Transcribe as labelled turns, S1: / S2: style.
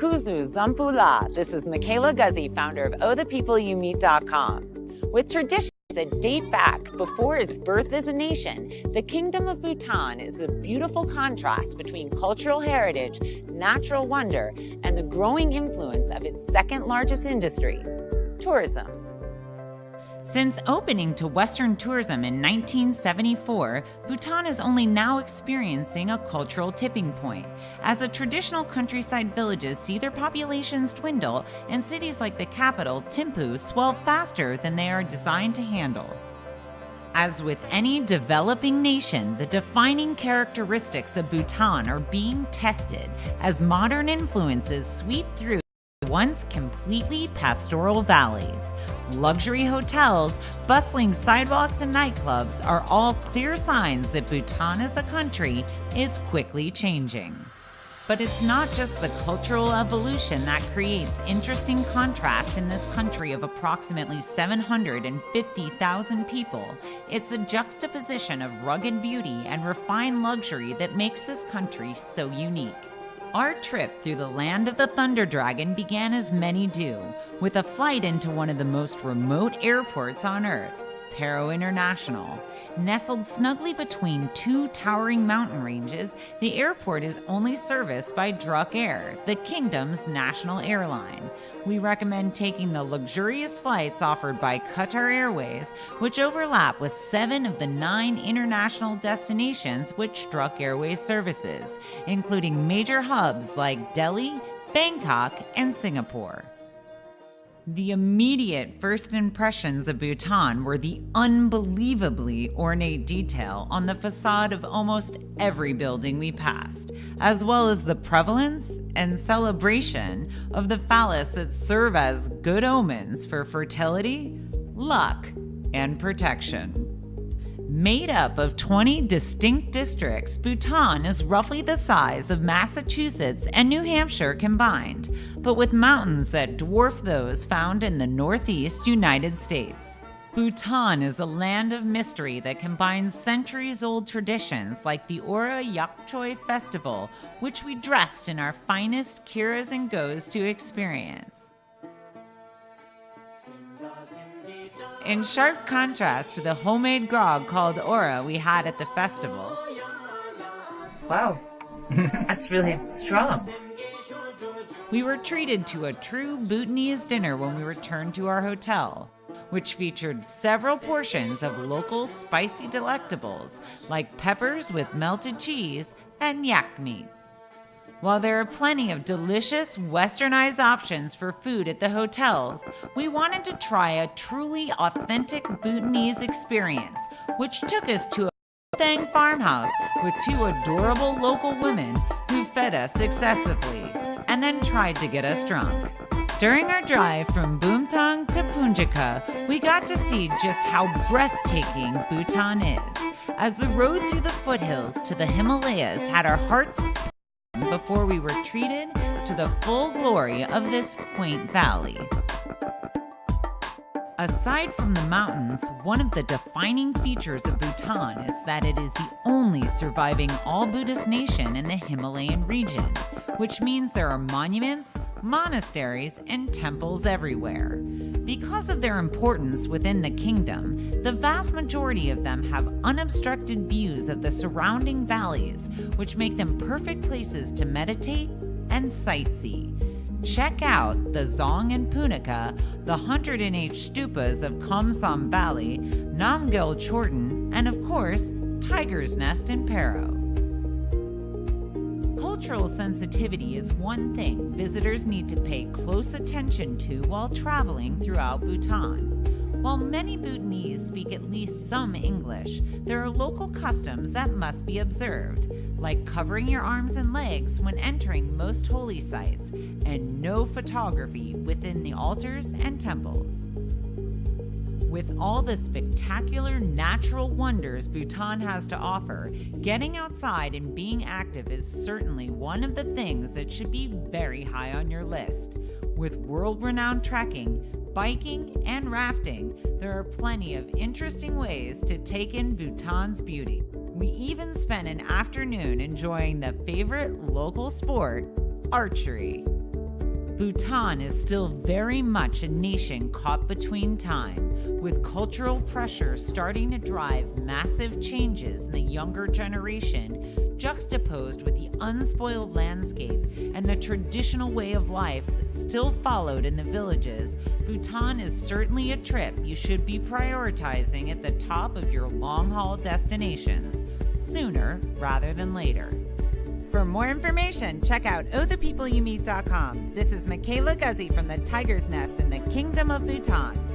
S1: Kuzu Zampula. This is Michaela Guzzi, founder of ohthepeopleYoumeet.com. With traditions that date back before its birth as a nation, the Kingdom of Bhutan is a beautiful contrast between cultural heritage, natural wonder, and the growing influence of its second largest industry, tourism. Since opening to Western tourism in 1974, Bhutan is only now experiencing a cultural tipping point, as the traditional countryside villages see their populations dwindle and cities like the capital, Thimphu, swell faster than they are designed to handle. As with any developing nation, the defining characteristics of Bhutan are being tested as modern influences sweep through once completely pastoral valleys. Luxury hotels, bustling sidewalks, and nightclubs are all clear signs that Bhutan as a country is quickly changing. But it's not just the cultural evolution that creates interesting contrast in this country of approximately 750,000 people. It's the juxtaposition of rugged beauty and refined luxury that makes this country so unique. Our trip through the land of the Thunder Dragon began as many do, with a flight into one of the most remote airports on Earth, Paro International. Nestled snugly between two towering mountain ranges, the airport is only serviced by Druk Air, the kingdom's national airline. We recommend taking the luxurious flights offered by Qatar Airways, which overlap with 7 of the 9 international destinations which Druk Airways services, including major hubs like Delhi, Bangkok, and Singapore. The immediate first impressions of Bhutan were the unbelievably ornate detail on the facade of almost every building we passed, as well as the prevalence and celebration of the phallus that serve as good omens for fertility, luck, and protection. Made up of 20 distinct districts, Bhutan is roughly the size of Massachusetts and New Hampshire combined, but with mountains that dwarf those found in the Northeast United States. Bhutan is a land of mystery that combines centuries-old traditions like the Ora Yakchoi Festival, which we dressed in our finest kiras and gos to experience. In sharp contrast to the homemade grog called Ora we had at the festival.
S2: Wow, that's really strong.
S1: We were treated to a true Bhutanese dinner when we returned to our hotel, which featured several portions of local spicy delectables like peppers with melted cheese and yak meat. While there are plenty of delicious westernized options for food at the hotels, we wanted to try a truly authentic Bhutanese experience, which took us to a Thang farmhouse with 2 adorable local women who fed us successively and then tried to get us drunk. During our drive from Bumthang to Punjaka, we got to see just how breathtaking Bhutan is, as the road through the foothills to the Himalayas had our hearts before we were treated to the full glory of this quaint valley. Aside from the mountains, one of the defining features of Bhutan is that it is the only surviving all-Buddhist nation in the Himalayan region, which means there are monuments, monasteries, and temples everywhere. Because of their importance within the kingdom, the vast majority of them have unobstructed views of the surrounding valleys, which make them perfect places to meditate and sightsee. Check out the Zong and Punaka, the 108 stupas of Kamsam Valley, Namgyal Chorten, and of course, Tiger's Nest in Paro. Cultural sensitivity is one thing visitors need to pay close attention to while traveling throughout Bhutan. While many Bhutanese speak at least some English, there are local customs that must be observed, like covering your arms and legs when entering most holy sites, and no photography within the altars and temples. With all the spectacular natural wonders Bhutan has to offer, getting outside and being active is certainly one of the things that should be very high on your list. With world-renowned trekking, biking, and rafting, there are plenty of interesting ways to take in Bhutan's beauty. We even spent an afternoon enjoying the favorite local sport, archery. Bhutan is still very much a nation caught between time, with cultural pressure starting to drive massive changes in the younger generation, juxtaposed with the unspoiled landscape and the traditional way of life that's still followed in the villages. Bhutan is certainly a trip you should be prioritizing at the top of your long-haul destinations, sooner rather than later. For more information, check out ohthepeopleYoumeet.com. This is Michaela Guzzi from the Tiger's Nest in the Kingdom of Bhutan.